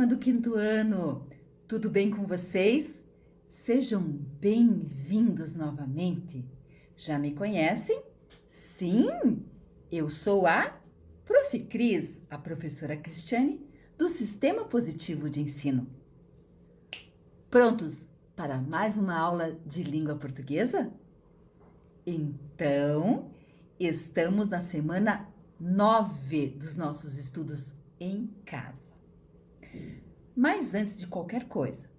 turma do quinto ano! Tudo bem com vocês? Sejam bem-vindos novamente. Já me conhecem? Sim, eu sou a Prof. Cris, a professora Cristiane, do Sistema Positivo de Ensino. Prontos para mais uma aula de língua portuguesa? Então, estamos na semana 9 dos nossos estudos em casa. Mas antes de qualquer coisa,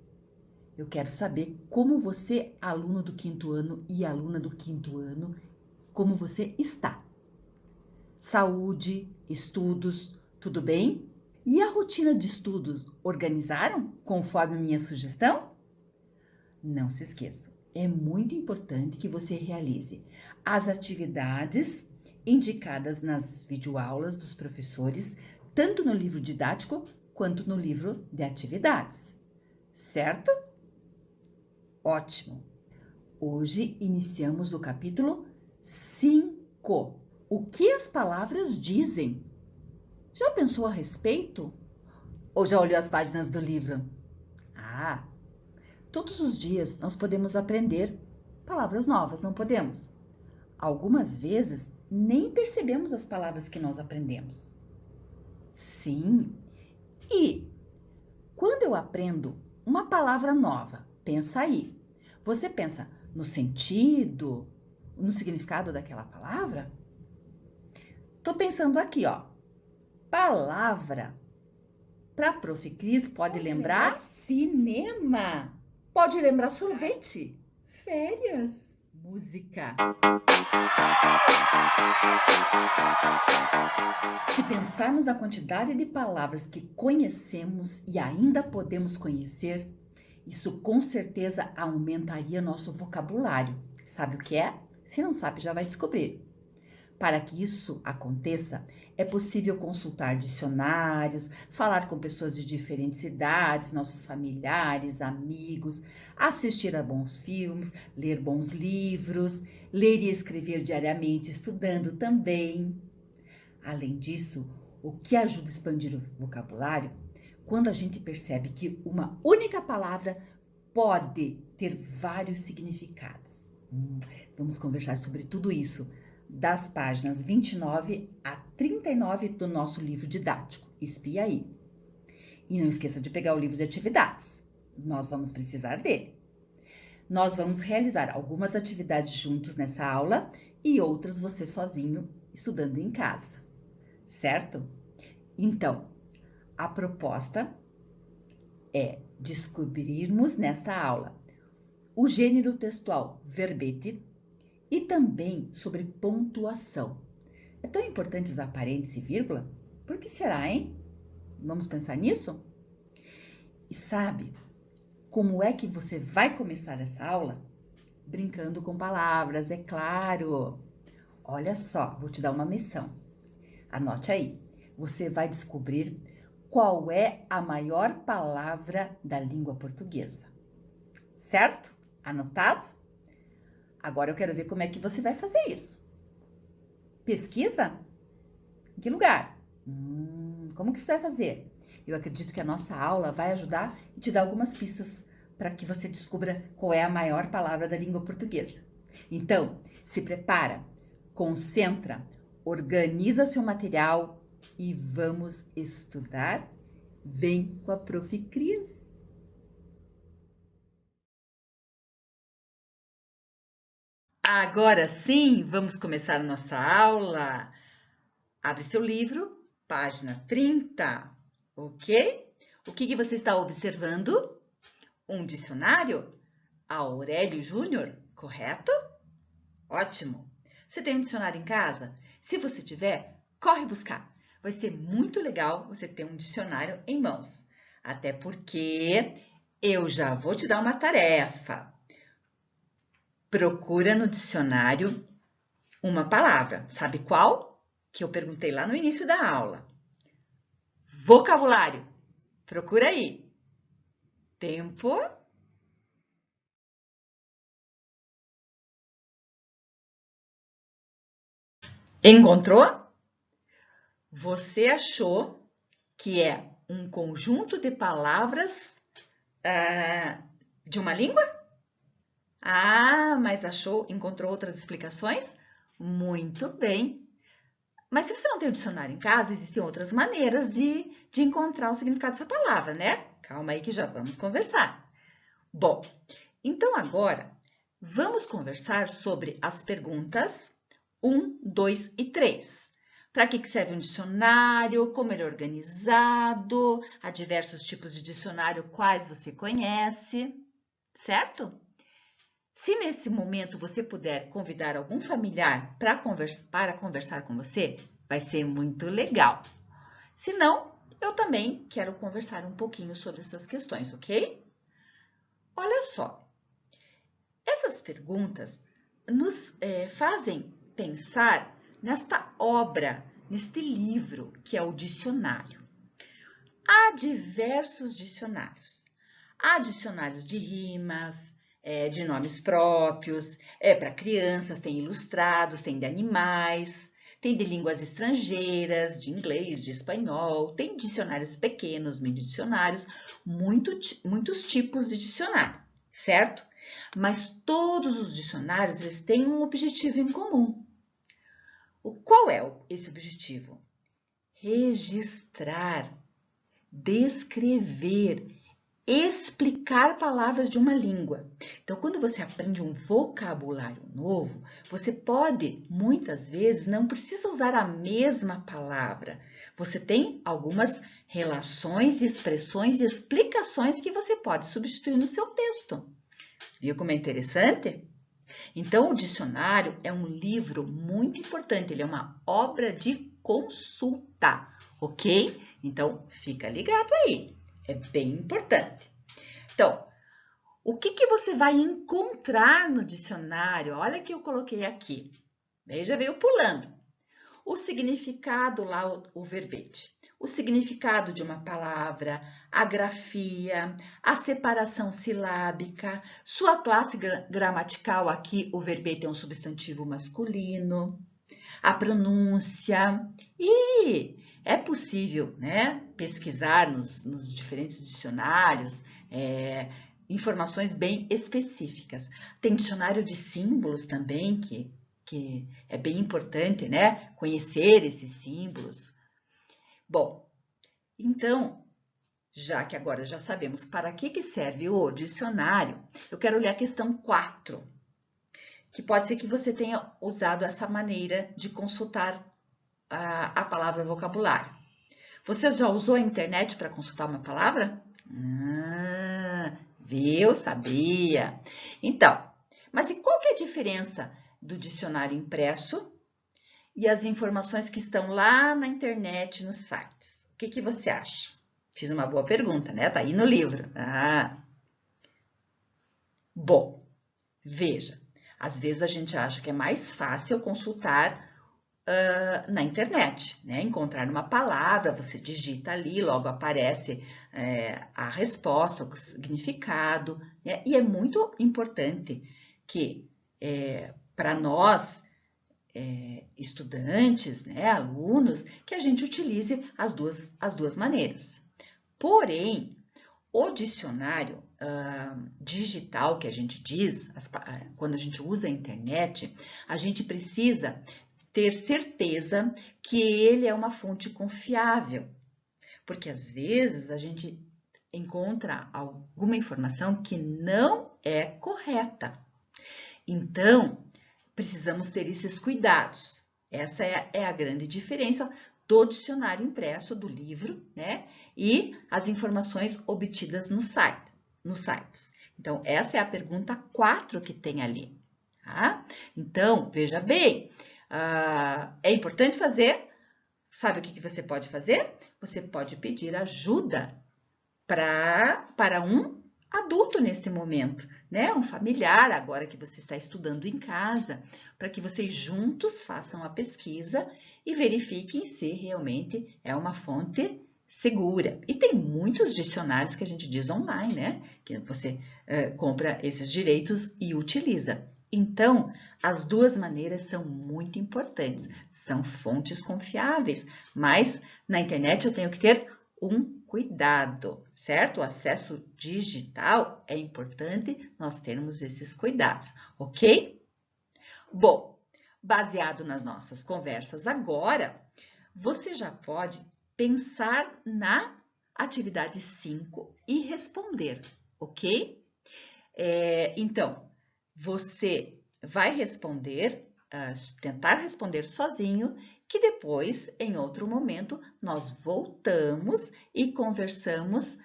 eu quero saber como você, aluno do quinto ano e aluna do quinto ano, como você está. Saúde, estudos, tudo bem? E a rotina de estudos, organizaram conforme minha sugestão? Não se esqueçam, é muito importante que você realize as atividades indicadas nas videoaulas dos professores, tanto no livro didático quanto no livro de atividades, certo? Ótimo! Hoje iniciamos o capítulo 5. O que as palavras dizem? Já pensou a respeito? Ou já olhou as páginas do livro? Todos os dias nós podemos aprender palavras novas, não podemos? Algumas vezes nem percebemos as palavras que nós aprendemos. Sim, e quando eu aprendo uma palavra nova, pensa aí. Você pensa no sentido, no significado daquela palavra? Tô pensando aqui, ó. Palavra. Para Prof. Cris, pode lembrar cinema. Pode lembrar sorvete. Férias. Música. Se pensarmos na quantidade de palavras que conhecemos e ainda podemos conhecer, isso com certeza aumentaria nosso vocabulário. Sabe o que é? Se não sabe, já vai descobrir. Para que isso aconteça, é possível consultar dicionários, falar com pessoas de diferentes idades, nossos familiares, amigos, assistir a bons filmes, ler bons livros, ler e escrever diariamente, estudando também. Além disso, o que ajuda a expandir o vocabulário, quando a gente percebe que uma única palavra pode ter vários significados. Vamos conversar sobre tudo isso das páginas 29 a 39 do nosso livro didático. Espia aí. E não esqueça de pegar o livro de atividades. Nós vamos precisar dele. Nós vamos realizar algumas atividades juntos nessa aula e outras você sozinho, estudando em casa. Certo? Então, a proposta é descobrirmos nesta aula o gênero textual verbete e também sobre pontuação. É tão importante usar parênteses e vírgula? Por que será, hein? Vamos pensar nisso? E sabe como é que você vai começar essa aula? Brincando com palavras, é claro. Olha só, vou te dar uma missão. Anote aí. Você vai descobrir qual é a maior palavra da língua portuguesa. Certo? Anotado? Agora eu quero ver como é que você vai fazer isso. Pesquisa? Em que lugar? Como que você vai fazer? Eu acredito que a nossa aula vai ajudar e te dar algumas pistas para que você descubra qual é a maior palavra da língua portuguesa. Então, se prepara, concentra, organiza seu material e vamos estudar? Vem com a Prof. Cris! Agora sim, vamos começar a nossa aula. Abre seu livro, página 30, ok? O que você está observando? Um dicionário? Aurélio Júnior, correto? Ótimo! Você tem um dicionário em casa? Se você tiver, corre buscar. Vai ser muito legal você ter um dicionário em mãos. Até porque eu já vou te dar uma tarefa. Procura no dicionário uma palavra. Sabe qual? Que eu perguntei lá no início da aula. Vocabulário. Procura aí. Tempo. Encontrou? Você achou que é um conjunto de palavras de uma língua? Ah, mas encontrou outras explicações? Muito bem. Mas se você não tem o dicionário em casa, existem outras maneiras de encontrar o significado dessa palavra, né? Calma aí que já vamos conversar. Bom, então agora vamos conversar sobre as perguntas 1, 2 e 3. Para que serve um dicionário, como ele é organizado, há diversos tipos de dicionário, quais você conhece, certo? Se nesse momento você puder convidar algum familiar para conversar com você, vai ser muito legal. Se não, eu também quero conversar um pouquinho sobre essas questões, ok? Olha só, essas perguntas nos fazem pensar nesta obra, neste livro que é o dicionário. Há diversos dicionários. Há dicionários de rimas, de nomes próprios, para crianças, tem ilustrados, tem de animais, tem de línguas estrangeiras, de inglês, de espanhol, tem dicionários pequenos, mini dicionários, muitos tipos de dicionário, certo? Mas todos os dicionários eles têm um objetivo em comum. Qual é esse objetivo? Registrar, descrever, explicar palavras de uma língua. Então, quando você aprende um vocabulário novo, você pode, muitas vezes, não precisa usar a mesma palavra. Você tem algumas relações, expressões e explicações que você pode substituir no seu texto. Viu como é interessante? Então, o dicionário é um livro muito importante, ele é uma obra de consulta, ok? Então, fica ligado aí. É bem importante. Então, o que você vai encontrar no dicionário? Olha que eu coloquei aqui. Daí já veio pulando. O significado lá, o verbete. O significado de uma palavra, a grafia, a separação silábica, sua classe gramatical, aqui o verbete é um substantivo masculino, a pronúncia e é possível, né, pesquisar nos diferentes dicionários informações bem específicas. Tem dicionário de símbolos também, que é bem importante, né, conhecer esses símbolos. Bom, então, já que agora já sabemos para que serve o dicionário, eu quero ler a questão 4, que pode ser que você tenha usado essa maneira de consultar a palavra vocabulário. Você já usou a internet para consultar uma palavra? Viu? Sabia. Então, mas e qual que é a diferença do dicionário impresso e as informações que estão lá na internet, nos sites? O que você acha? Fiz uma boa pergunta, né? Tá aí no livro. Bom, veja. Às vezes a gente acha que é mais fácil consultar na internet, né? Encontrar uma palavra, você digita ali, logo aparece a resposta, o significado, né? E é muito importante que para nós, estudantes, né, alunos, que a gente utilize as duas maneiras. Porém, o dicionário digital que a gente diz, quando a gente usa a internet, a gente precisa ter certeza que ele é uma fonte confiável, porque às vezes a gente encontra alguma informação que não é correta. Então, precisamos ter esses cuidados. Essa é a grande diferença do dicionário impresso, do livro, né? E as informações obtidas nos sites. Então, essa é a pergunta 4 que tem ali, tá? Então, veja bem, é importante fazer, sabe o que você pode fazer? Você pode pedir ajuda para um adulto neste momento, né? Um familiar, agora que você está estudando em casa, para que vocês juntos façam a pesquisa e verifiquem se realmente é uma fonte segura. E tem muitos dicionários que a gente diz online, né? Que você compra esses direitos e utiliza. Então, as duas maneiras são muito importantes, são fontes confiáveis, mas na internet eu tenho que ter um cuidado, certo? O acesso digital é importante nós termos esses cuidados, ok? Bom, baseado nas nossas conversas agora, você já pode pensar na atividade 5 e responder, ok? Então, você vai responder, tentar responder sozinho, que depois, em outro momento, nós voltamos e conversamos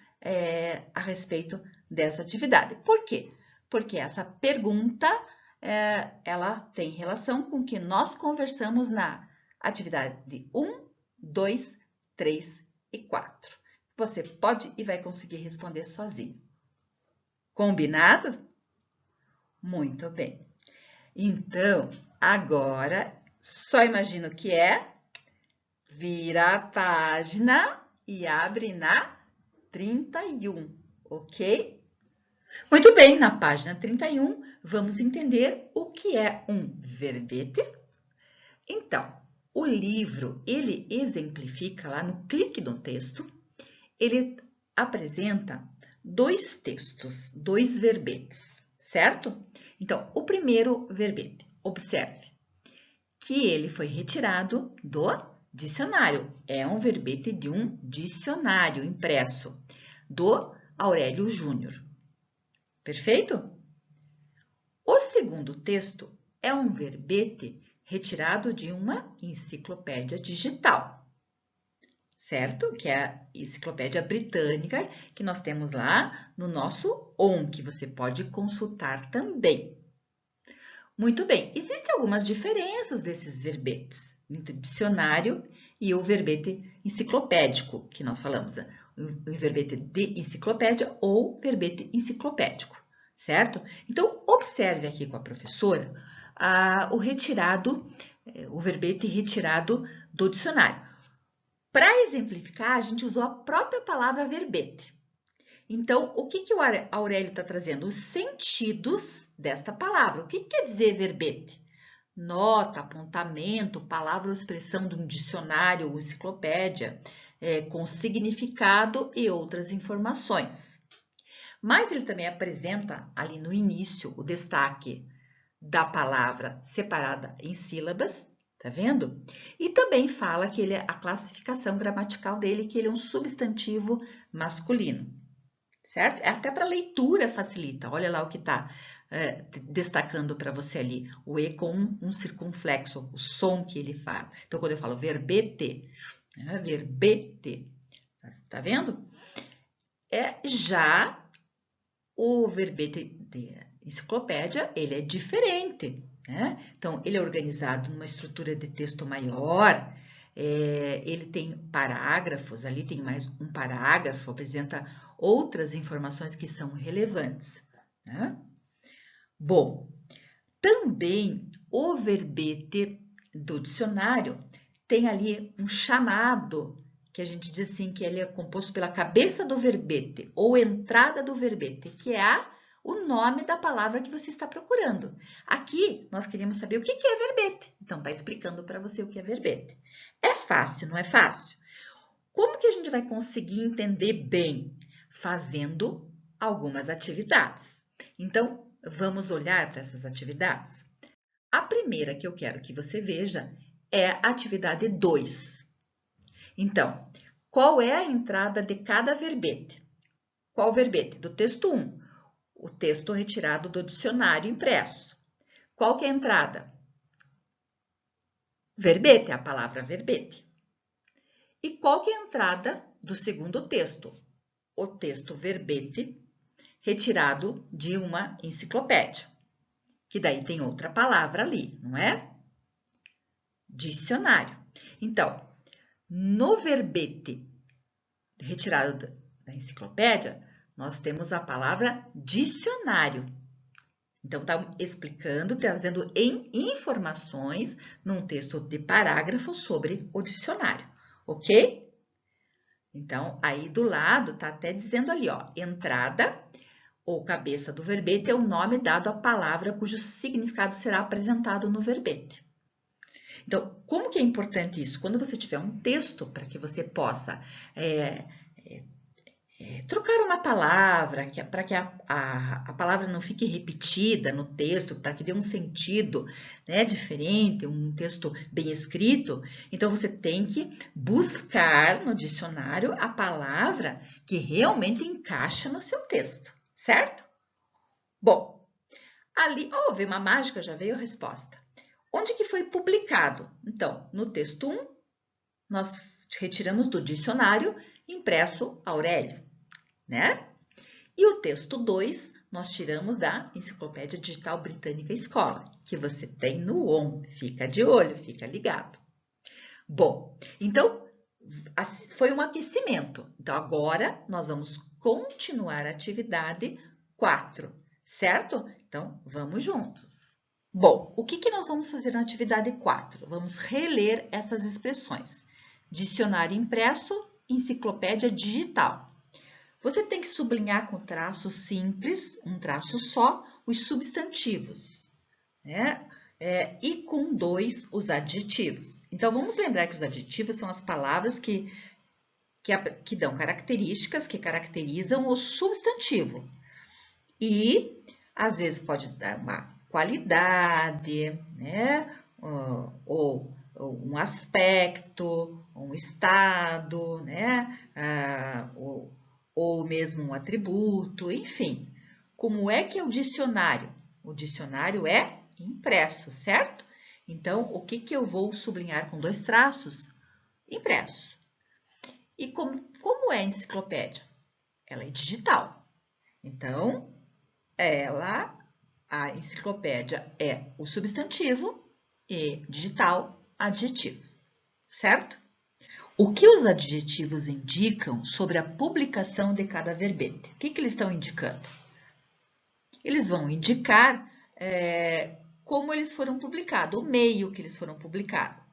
a respeito dessa atividade. Por quê? Porque essa pergunta, ela tem relação com o que nós conversamos na atividade de 1, 2, 3 e 4. Você pode e vai conseguir responder sozinho. Combinado? Muito bem. Então, agora, só imagina o que é. Vira a página e abre na 31, ok? Muito bem, na página 31, vamos entender o que é um verbete. Então, o livro, ele exemplifica lá no clique no texto, ele apresenta dois textos, dois verbetes, certo? Então, o primeiro verbete, observe que ele foi retirado do dicionário. É um verbete de um dicionário impresso do Aurélio Júnior. Perfeito? O segundo texto é um verbete retirado de uma enciclopédia digital, certo? Que é a enciclopédia britânica que nós temos lá no nosso ON, que você pode consultar também. Muito bem, existem algumas diferenças desses verbetes entre dicionário e o verbete enciclopédico, que nós falamos, o verbete de enciclopédia ou verbete enciclopédico, certo? Então, observe aqui com a professora o verbete retirado do dicionário. Para exemplificar, a gente usou a própria palavra verbete. Então, o que o Aurélio está trazendo? Os sentidos desta palavra. O que quer dizer verbete? Nota, apontamento, palavra ou expressão de um dicionário ou enciclopédia, com significado e outras informações. Mas ele também apresenta ali no início o destaque da palavra separada em sílabas, tá vendo? E também fala que a classificação gramatical dele, que ele é um substantivo masculino. Certo? Até para leitura facilita. Olha lá o que está destacando para você ali. O E com um circunflexo, o som que ele faz. Então, quando eu falo verbete, verbete, tá vendo? Já o verbete de enciclopédia, ele é diferente. Né? Então, ele é organizado numa estrutura de texto maior, ele tem parágrafos, ali tem mais um parágrafo, apresenta outras informações que são relevantes. Né? Bom, também o verbete do dicionário tem ali um chamado, que a gente diz assim, que ele é composto pela cabeça do verbete, ou entrada do verbete, que é o nome da palavra que você está procurando. Aqui, nós queríamos saber o que é verbete. Então, está explicando para você o que é verbete. É fácil, não é fácil? Como que a gente vai conseguir entender bem? Fazendo algumas atividades. Então, vamos olhar para essas atividades? A primeira que eu quero que você veja é a atividade 2. Então, qual é a entrada de cada verbete? Qual verbete? Do texto 1. O texto retirado do dicionário impresso. Qual que é a entrada? Verbete, a palavra verbete. E qual que é a entrada do segundo texto? O texto verbete retirado de uma enciclopédia, que daí tem outra palavra ali, não é? Dicionário. Então, no verbete retirado da enciclopédia, nós temos a palavra dicionário. Então, está explicando, trazendo informações num texto de parágrafo sobre o dicionário, ok? Então, aí do lado está até dizendo ali, ó, entrada ou cabeça do verbete é o nome dado à palavra cujo significado será apresentado no verbete. Então, como que é importante isso? Quando você tiver um texto para que você possa Trocar uma palavra, para que a palavra não fique repetida no texto, para que dê um sentido, né, diferente, um texto bem escrito. Então, você tem que buscar no dicionário a palavra que realmente encaixa no seu texto, certo? Bom, ali, veio uma mágica, já veio a resposta. Onde que foi publicado? Então, no texto 1, nós retiramos do dicionário impresso Aurélio, né? E o texto 2, nós tiramos da Enciclopédia Digital Britânica Escola, que você tem no ON. Fica de olho, fica ligado. Bom, então, foi um aquecimento. Então, agora nós vamos continuar a atividade 4, certo? Então, vamos juntos. Bom, o que nós vamos fazer na atividade 4? Vamos reler essas expressões. Dicionário impresso, enciclopédia digital. Você tem que sublinhar com traço simples, um traço só, os substantivos, né? E com 2 os adjetivos. Então, vamos lembrar que os adjetivos são as palavras que dão características, que caracterizam o substantivo. E, às vezes, pode dar uma qualidade, né? Ou um aspecto, um estado, né? Ou mesmo um atributo, enfim. Como é que é o dicionário? O dicionário é impresso, certo? Então, o que eu vou sublinhar com 2 traços? Impresso. E como é a enciclopédia? Ela é digital. Então, a enciclopédia é o substantivo e digital, adjetivos, certo? O que os adjetivos indicam sobre a publicação de cada verbete? O que eles estão indicando? Eles vão indicar como eles foram publicados, o meio que eles foram publicados.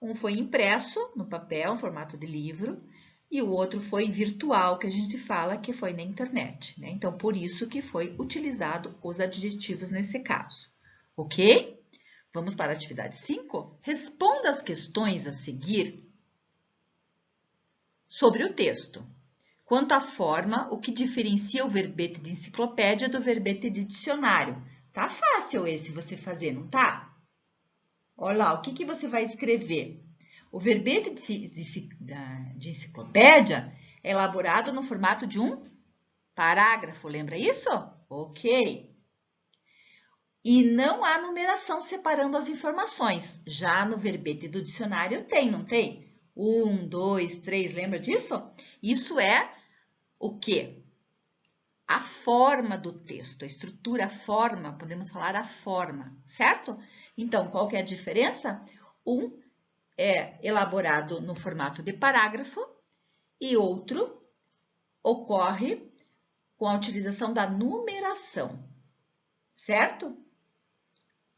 Um foi impresso no papel, em formato de livro, e o outro foi virtual, que a gente fala que foi na internet, né? Então, por isso que foi utilizado os adjetivos nesse caso, ok? Vamos para a atividade 5? Responda as questões a seguir sobre o texto. Quanto à forma, o que diferencia o verbete de enciclopédia do verbete de dicionário? Tá fácil esse você fazer, não tá? Olha lá, o que você vai escrever? O verbete de enciclopédia é elaborado no formato de um parágrafo, lembra isso? Ok. E não há numeração separando as informações. Já no verbete do dicionário tem, não tem? 1, 2, 3, lembra disso? Isso é o quê? A forma do texto, a estrutura, a forma, podemos falar a forma, certo? Então, qual que é a diferença? Um é elaborado no formato de parágrafo e outro ocorre com a utilização da numeração, certo?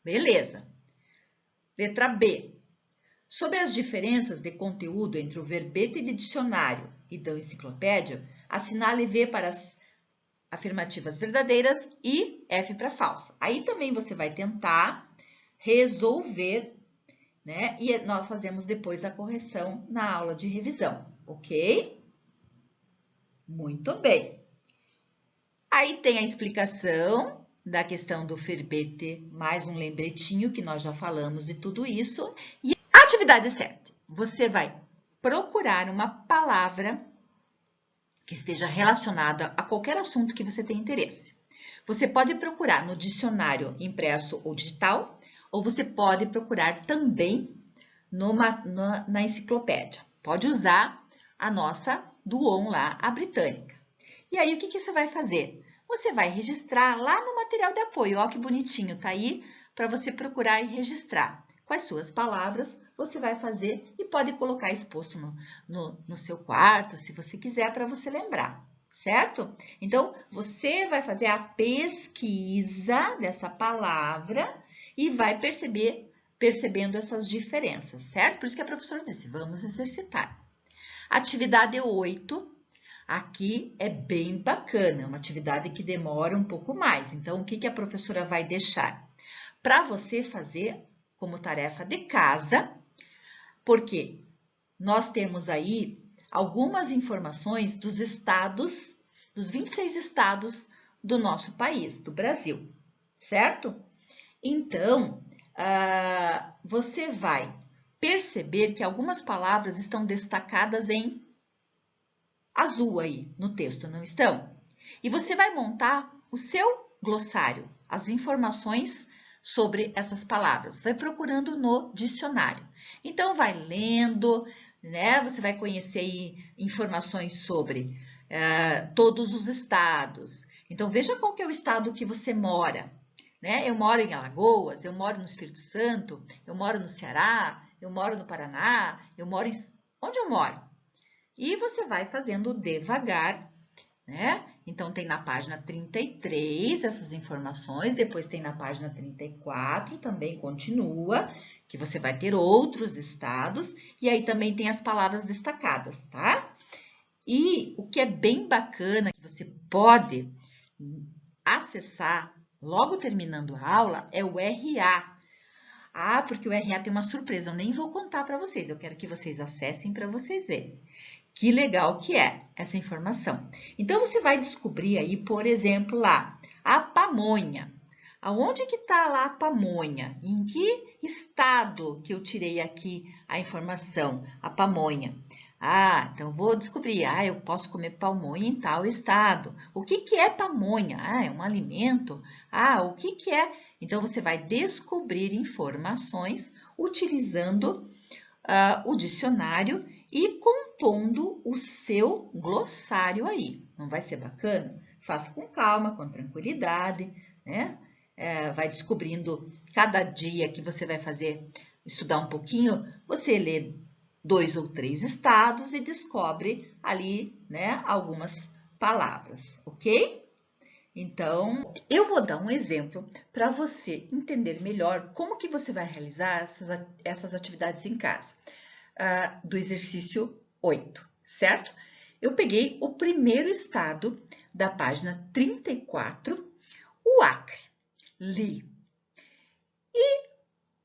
Beleza. Letra B. Sobre as diferenças de conteúdo entre o verbete de dicionário e da enciclopédia, assinale V para as afirmativas verdadeiras e F para falsa. Aí também você vai tentar resolver, né? E nós fazemos depois a correção na aula de revisão, ok? Muito bem. Aí tem a explicação da questão do verbete, mais um lembretinho que nós já falamos de tudo isso. E a atividade 7. Você vai procurar uma palavra que esteja relacionada a qualquer assunto que você tenha interesse. Você pode procurar no dicionário impresso ou digital, ou você pode procurar também na enciclopédia. Pode usar a nossa do ON lá, a britânica. E aí, o que você vai fazer? Você vai registrar lá no material de apoio. Ó, que bonitinho, tá aí para você procurar e registrar. Com as suas palavras, você vai fazer e pode colocar exposto no seu quarto, se você quiser, para você lembrar, certo? Então, você vai fazer a pesquisa dessa palavra e vai percebendo essas diferenças, certo? Por isso que a professora disse, vamos exercitar. Atividade 8, aqui é bem bacana, é uma atividade que demora um pouco mais. Então, o que a professora vai deixar? Para você fazer como tarefa de casa, porque nós temos aí algumas informações dos estados dos 26 estados do nosso país, do Brasil, certo? Então, você vai perceber que algumas palavras estão destacadas em azul aí no texto, não estão? E você vai montar o seu glossário, as informações sobre essas palavras. Vai procurando no dicionário. Então, vai lendo, né? Você vai conhecer aí informações sobre todos os estados. Então, veja qual que é o estado que você mora. Né? Eu moro em Alagoas, eu moro no Espírito Santo, eu moro no Ceará, eu moro no Paraná, eu moro em... Onde eu moro? E você vai fazendo devagar, né? Então, tem na página 33 essas informações, depois tem na página 34, também continua, que você vai ter outros estados, e aí também tem as palavras destacadas, tá? E o que é bem bacana, que você pode acessar logo terminando a aula, é o RA. Ah, porque o RA tem uma surpresa, eu nem vou contar para vocês, eu quero que vocês acessem para vocês verem. Que legal que é essa informação. Então, você vai descobrir aí, por exemplo, lá, a pamonha. Aonde que está lá a pamonha? Em que estado que eu tirei aqui a informação, a pamonha? Ah, então vou descobrir. Ah, eu posso comer pamonha em tal estado. O que que é pamonha? Ah, é um alimento? Ah, o que que é? Então, você vai descobrir informações utilizando o dicionário e compondo o seu glossário aí. Não vai ser bacana? Faça com calma, com tranquilidade, né? Vai descobrindo cada dia que você vai fazer, estudar um pouquinho, você lê 2 ou 3 estados e descobre ali, né, algumas palavras, ok? Então, eu vou dar um exemplo para você entender melhor como que você vai realizar essas atividades em casa, do exercício 8, certo? Eu peguei o primeiro estado da página 34, o Acre, li. E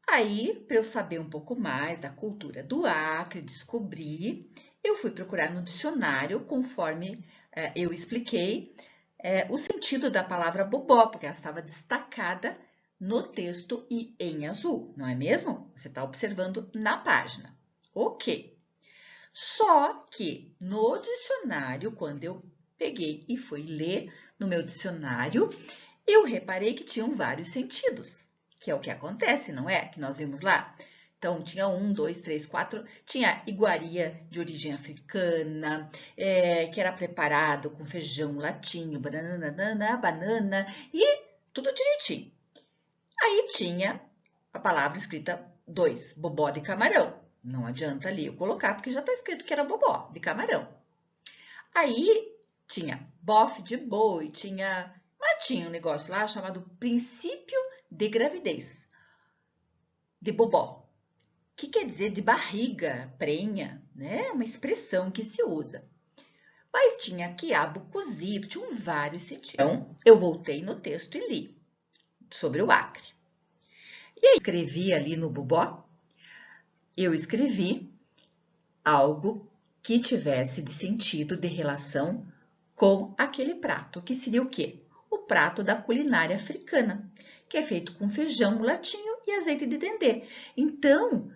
aí, para eu saber um pouco mais da cultura do Acre, descobri, eu fui procurar no dicionário, conforme eu expliquei, o sentido da palavra bobó, porque ela estava destacada no texto e em azul, não é mesmo? Você está observando na página. Ok. Só que no dicionário, quando eu peguei e fui ler no meu dicionário, eu reparei que tinham vários sentidos, que é o que acontece, não é? Que nós vimos lá. Então, tinha 1, 2, 3, 4, tinha iguaria de origem africana, que era preparado com feijão, latinho, banana, e tudo direitinho. Aí tinha a palavra escrita 2, bobó de camarão. Não adianta ali eu colocar, porque já está escrito que era bobó de camarão. Aí tinha bofe de boi, mas tinha um negócio lá chamado princípio de gravidez, de bobó. Que quer dizer de barriga, prenha, né? Uma expressão que se usa. Mas tinha quiabo cozido, tinham vários sentidos. Então, eu voltei no texto e li sobre o Acre. E aí, escrevi ali no bobó, eu escrevi algo que tivesse de sentido, de relação com aquele prato, que seria o quê? O prato da culinária africana, que é feito com feijão, latinho e azeite de dendê. Então,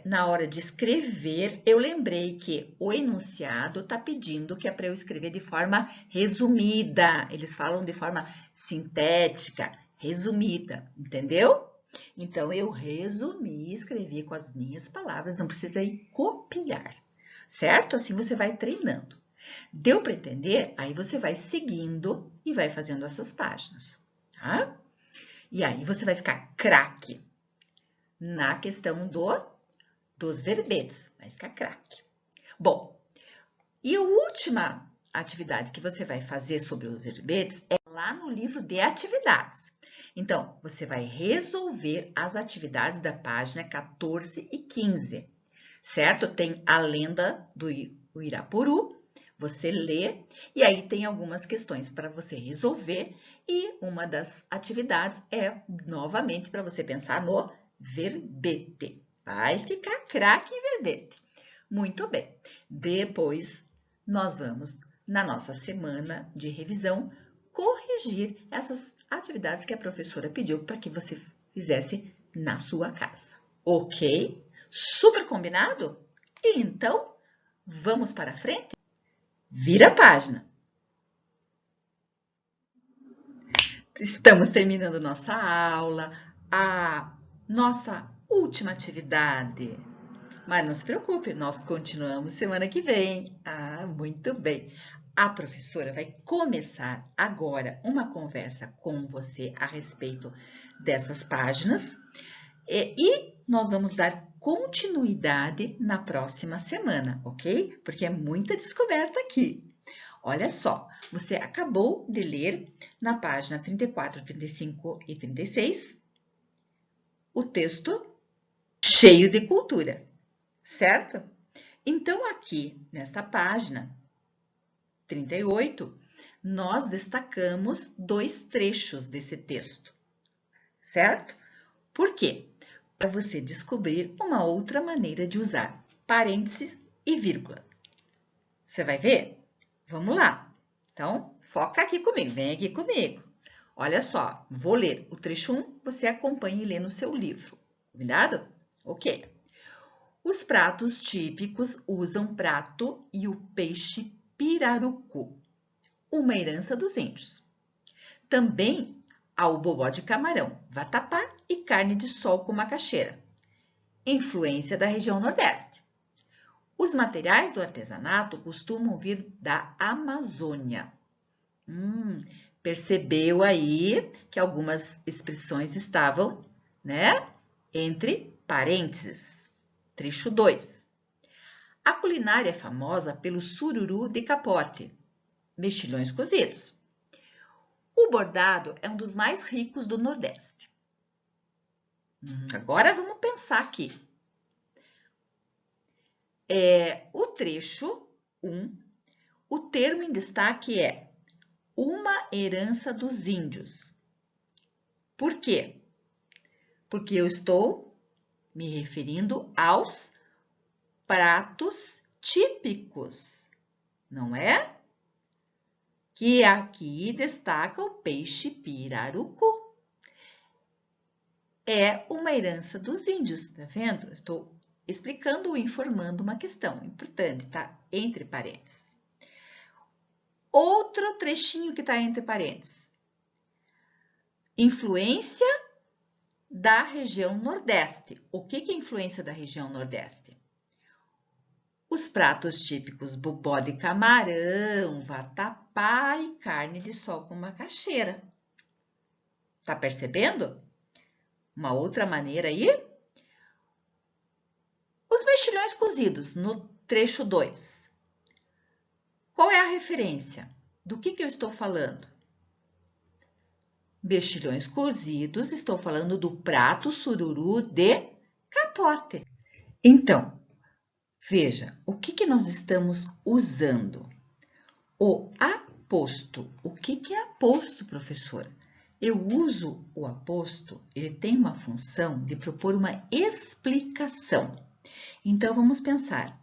na hora de escrever, eu lembrei que o enunciado está pedindo que é para eu escrever de forma resumida. Eles falam de forma sintética, resumida, entendeu? Então, eu resumi, escrevi com as minhas palavras, não precisa ir copiar, certo? Assim você vai treinando. Deu para entender? Aí você vai seguindo e vai fazendo essas páginas, tá? E aí você vai ficar craque na questão dos verbetes, vai ficar craque. Bom, e a última atividade que você vai fazer sobre os verbetes é lá no livro de atividades. Então, você vai resolver as atividades da página 14 e 15, certo? Tem a lenda do Irapuru, você lê, e aí tem algumas questões para você resolver, e uma das atividades é, novamente, para você pensar no verbete. Vai ficar craque em verbete. Muito bem. Depois, nós vamos na nossa semana de revisão, corrigir essas atividades que a professora pediu para que você fizesse na sua casa. Ok? Super combinado? Então, vamos para frente? Vira a página. Estamos terminando nossa aula, a nossa última atividade. Mas não se preocupe, nós continuamos semana que vem. Ah, muito bem. A professora vai começar agora uma conversa com você a respeito dessas páginas e nós vamos dar continuidade na próxima semana, ok? Porque é muita descoberta aqui. Olha só, você acabou de ler na página 34, 35 e 36 o texto cheio de cultura, certo? Então, aqui nesta página 38, nós destacamos 2 trechos desse texto, certo? Por quê? Para você descobrir uma outra maneira de usar parênteses e vírgula. Você vai ver? Vamos lá. Então, foca aqui comigo, vem aqui comigo. Olha só, vou ler o trecho 1, você acompanha e lê no seu livro. Combinado? Ok. Os pratos típicos usam prato e o peixe pirarucu, uma herança dos índios. Também há o bobó de camarão, vatapá e carne de sol com macaxeira, influência da região Nordeste. Os materiais do artesanato costumam vir da Amazônia. Percebeu aí que algumas expressões estavam, né, entre parênteses. Trecho 2. A culinária é famosa pelo sururu de capote, mexilhões cozidos. O bordado é um dos mais ricos do Nordeste. Agora vamos pensar aqui. O trecho 1, o termo em destaque é uma herança dos índios. Por quê? Porque eu estou me referindo aos pratos típicos, não é? Que aqui destaca o peixe pirarucu. É uma herança dos índios, tá vendo? Estou explicando ou informando uma questão importante, tá? Entre parênteses. Outro trechinho que está entre parênteses. Influência da região Nordeste. O que é influência da região Nordeste? Os pratos típicos bobó de camarão, vatapá e carne de sol com macaxeira. Tá percebendo? Uma outra maneira aí? Os mexilhões cozidos, no trecho 2. Qual é a referência? Do que eu estou falando? Mexilhões cozidos, estou falando do prato sururu de capote. Então, veja, o que nós estamos usando? O aposto. O que é aposto, professora? Eu uso o aposto, ele tem uma função de propor uma explicação. Então, vamos pensar.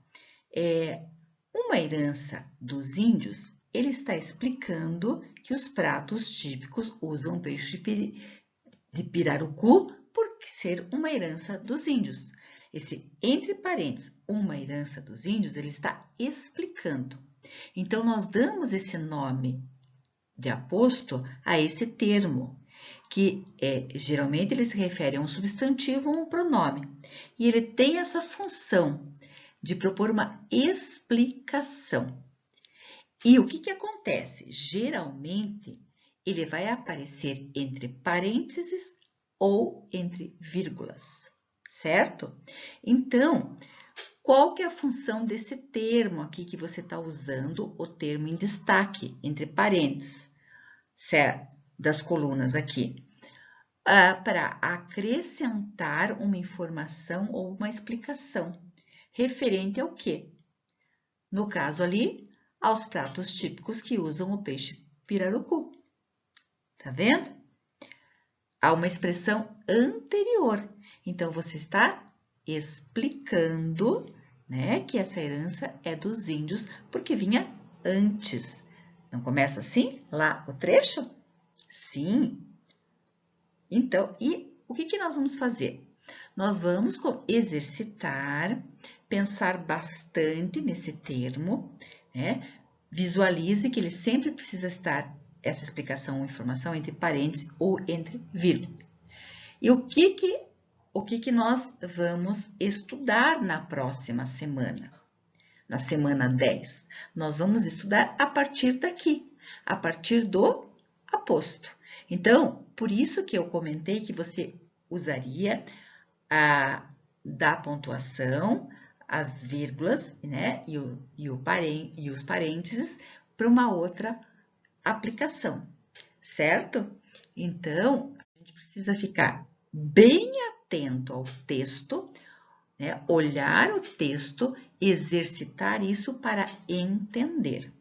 Uma herança dos índios, ele está explicando que os pratos típicos usam peixe de pirarucu por ser uma herança dos índios. Esse, entre parênteses, uma herança dos índios, ele está explicando. Então, nós damos esse nome de aposto a esse termo, que geralmente ele se refere a um substantivo ou um pronome. E ele tem essa função de propor uma explicação. E o que acontece? Geralmente, ele vai aparecer entre parênteses ou entre vírgulas, certo? Então, qual que é a função desse termo aqui que você está usando, o termo em destaque, entre parênteses, certo? Das colunas aqui? Para acrescentar uma informação ou uma explicação referente ao quê? No caso ali, aos pratos típicos que usam o peixe pirarucu. Tá vendo? Há uma expressão anterior. Então, você está explicando, né, que essa herança é dos índios, porque vinha antes. Não começa assim, lá o trecho? Sim. Então, e o que nós vamos fazer? Nós vamos exercitar, pensar bastante nesse termo, né? Visualize que ele sempre precisa estar, essa explicação ou informação, entre parênteses ou entre vírgulas. E o que nós vamos estudar na próxima semana? Na semana 10, nós vamos estudar a partir daqui, a partir do aposto. Então, por isso que eu comentei que você usaria da pontuação, as vírgulas, né, e os parênteses para uma outra aplicação, certo? Então, a gente precisa ficar bem atento ao texto, né, olhar o texto, exercitar isso para entender.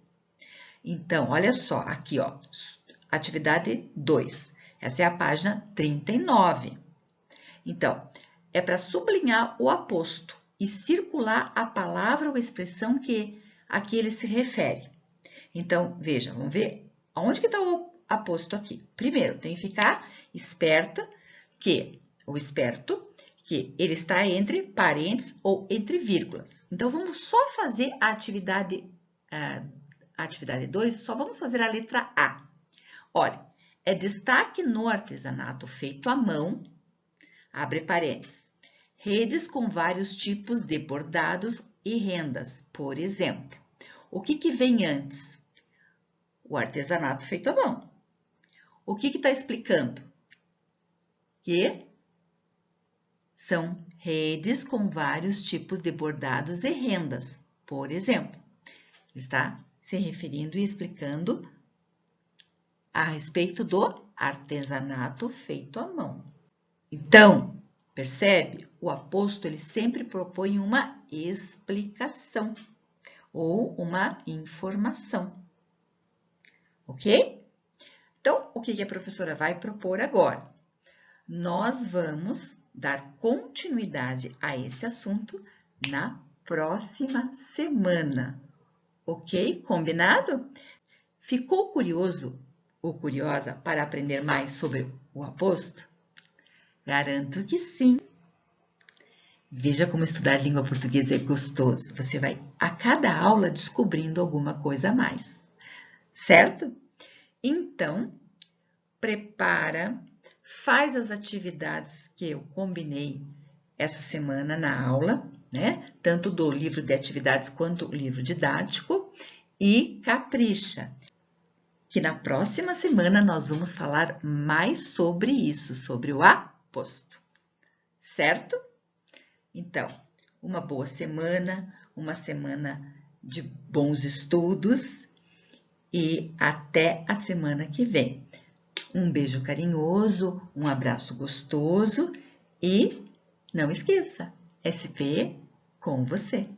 Então, olha só, aqui, ó, atividade 2. Essa é a página 39. Então, é para sublinhar o aposto e circular a palavra ou expressão a que ele se refere. Então, veja, vamos ver aonde que está o aposto aqui. Primeiro, tem que ficar esperto que ele está entre parênteses ou entre vírgulas. Então, vamos só fazer a atividade 2, só vamos fazer a letra A. Olha, é destaque no artesanato feito à mão, abre parênteses, redes com vários tipos de bordados e rendas, por exemplo. O que vem antes? O artesanato feito à mão. O que está explicando? Que são redes com vários tipos de bordados e rendas, por exemplo. Está se referindo e explicando a respeito do artesanato feito à mão. Então, percebe? O aposto ele sempre propõe uma explicação ou uma informação. Ok? Então, o que a professora vai propor agora? Nós vamos dar continuidade a esse assunto na próxima semana. Ok? Combinado? Ficou curioso ou curiosa para aprender mais sobre o aposto? Garanto que sim. Veja como estudar língua portuguesa é gostoso. Você vai a cada aula descobrindo alguma coisa a mais. Certo? Então, prepara, faz as atividades que eu combinei essa semana na aula, né? Tanto do livro de atividades quanto o livro didático, e capricha, que na próxima semana nós vamos falar mais sobre isso, sobre o aposto, certo? Então, uma boa semana, uma semana de bons estudos e até a semana que vem. Um beijo carinhoso, um abraço gostoso e não esqueça, SP com você!